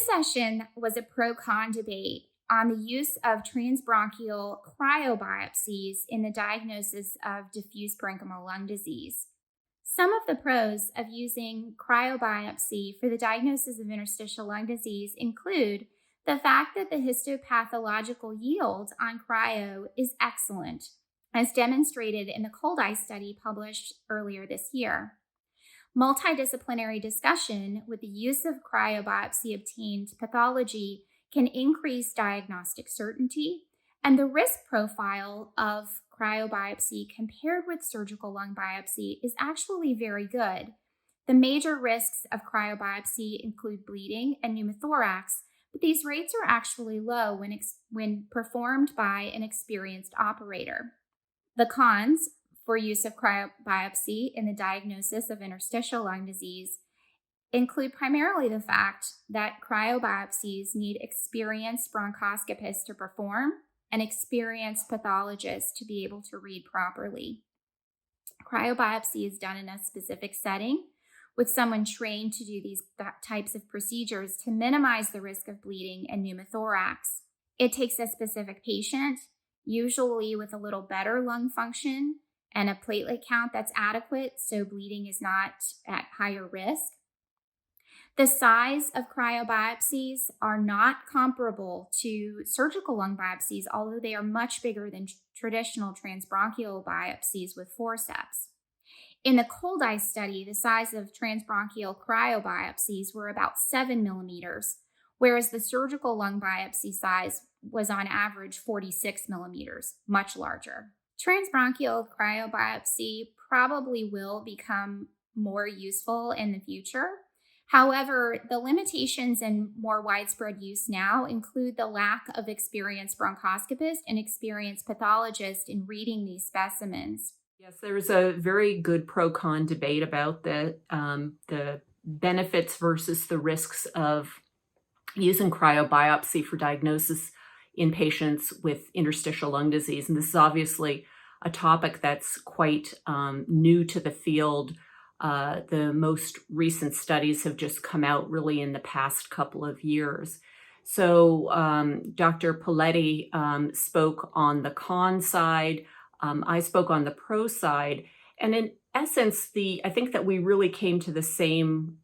This session was a pro-con debate on the use of transbronchial cryobiopsies in the diagnosis of diffuse parenchymal lung disease. Some of the pros of using cryobiopsy for the diagnosis of interstitial lung disease include the fact that the histopathological yield on cryo is excellent, as demonstrated in the cold eye study published earlier this year. Multidisciplinary discussion with the use of cryobiopsy-obtained pathology can increase diagnostic certainty, and the risk profile of cryobiopsy compared with surgical lung biopsy is actually very good. The major risks of cryobiopsy include bleeding and pneumothorax, but these rates are actually low when performed by an experienced operator. The cons for use of cryobiopsy in the diagnosis of interstitial lung disease include primarily the fact that cryobiopsies need experienced bronchoscopists to perform and experienced pathologists to be able to read properly. Cryobiopsy is done in a specific setting with someone trained to do these types of procedures to minimize the risk of bleeding and pneumothorax. It takes a specific patient, usually with a little better lung function and a platelet count that's adequate, so bleeding is not at higher risk. The size of cryobiopsies are not comparable to surgical lung biopsies, although they are much bigger than traditional transbronchial biopsies with forceps. In the cold eye study, the size of transbronchial cryobiopsies were about 7 millimeters, whereas the surgical lung biopsy size was on average 46 millimeters, much larger. Transbronchial cryobiopsy probably will become more useful in the future. However, the limitations and more widespread use now include the lack of experienced bronchoscopists and experienced pathologists in reading these specimens. Yes, there's a very good pro-con debate about the benefits versus the risks of using cryobiopsy for diagnosis in patients with interstitial lung disease. And this is obviously a topic that's quite new to the field. The most recent studies have just come out really in the past couple of years. So Dr. Poletti spoke on the con side. I spoke on the pro side. And in essence, I think that we really came to the same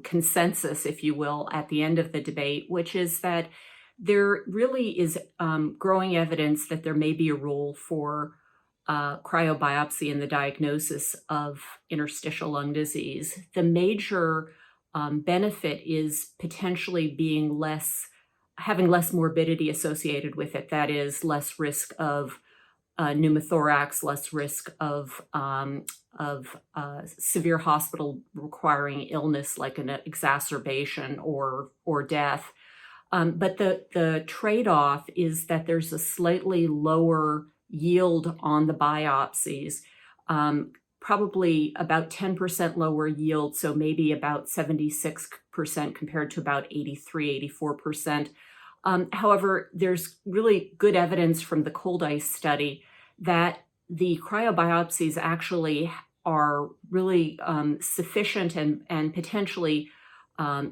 consensus, if you will, at the end of the debate, which is that there really is growing evidence that there may be a role for cryobiopsy in the diagnosis of interstitial lung disease. The major benefit is potentially having less morbidity associated with it. That is, less risk of pneumothorax, less risk of severe hospital requiring illness like an exacerbation or death. But the trade-off is that there's a slightly lower yield on the biopsies, probably about 10% lower yield, so maybe about 76% compared to about 84%. However, there's really good evidence from the cold ice study that the cryobiopsies actually are really sufficient and potentially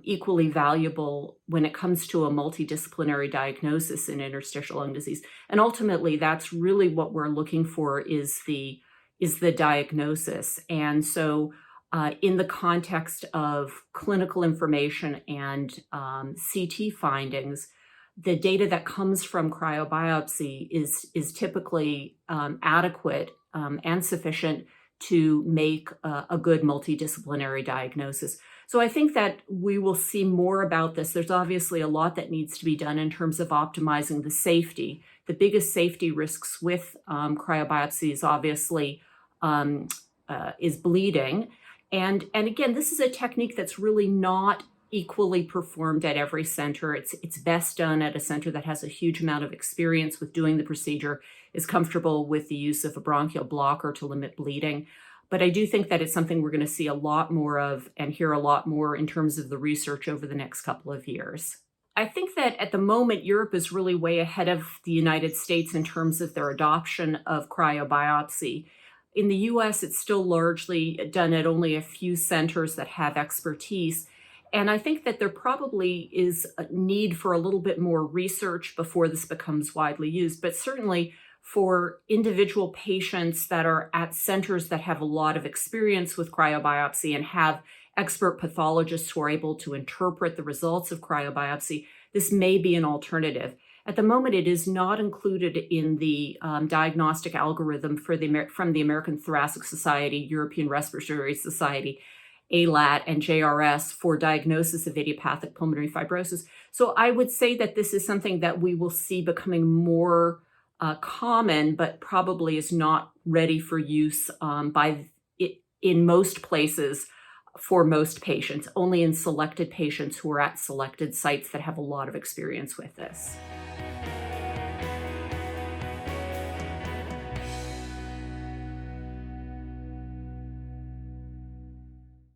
equally valuable when it comes to a multidisciplinary diagnosis in interstitial lung disease. And ultimately, that's really what we're looking for is the diagnosis. And so in the context of clinical information and CT findings, the data that comes from cryobiopsy is typically adequate and sufficient to make a good multidisciplinary diagnosis. So I think that we will see more about this. There's obviously a lot that needs to be done in terms of optimizing the safety. The biggest safety risks with cryobiopsy is obviously is bleeding. And again, this is a technique that's really not equally performed at every center. It's best done at a center that has a huge amount of experience with doing the procedure, is comfortable with the use of a bronchial blocker to limit bleeding. But I do think that it's something we're going to see a lot more of and hear a lot more in terms of the research over the next couple of years. I think that at the moment, Europe is really way ahead of the United States in terms of their adoption of cryobiopsy. In the US, it's still largely done at only a few centers that have expertise. And I think that there probably is a need for a little bit more research before this becomes widely used. But certainly for individual patients that are at centers that have a lot of experience with cryobiopsy and have expert pathologists who are able to interpret the results of cryobiopsy, this may be an alternative. At the moment, it is not included in the diagnostic algorithm from the American Thoracic Society, European Respiratory Society, ALAT, and JRS for diagnosis of idiopathic pulmonary fibrosis. So I would say that this is something that we will see becoming more common, but probably is not ready for use in most places for most patients, only in selected patients who are at selected sites that have a lot of experience with this.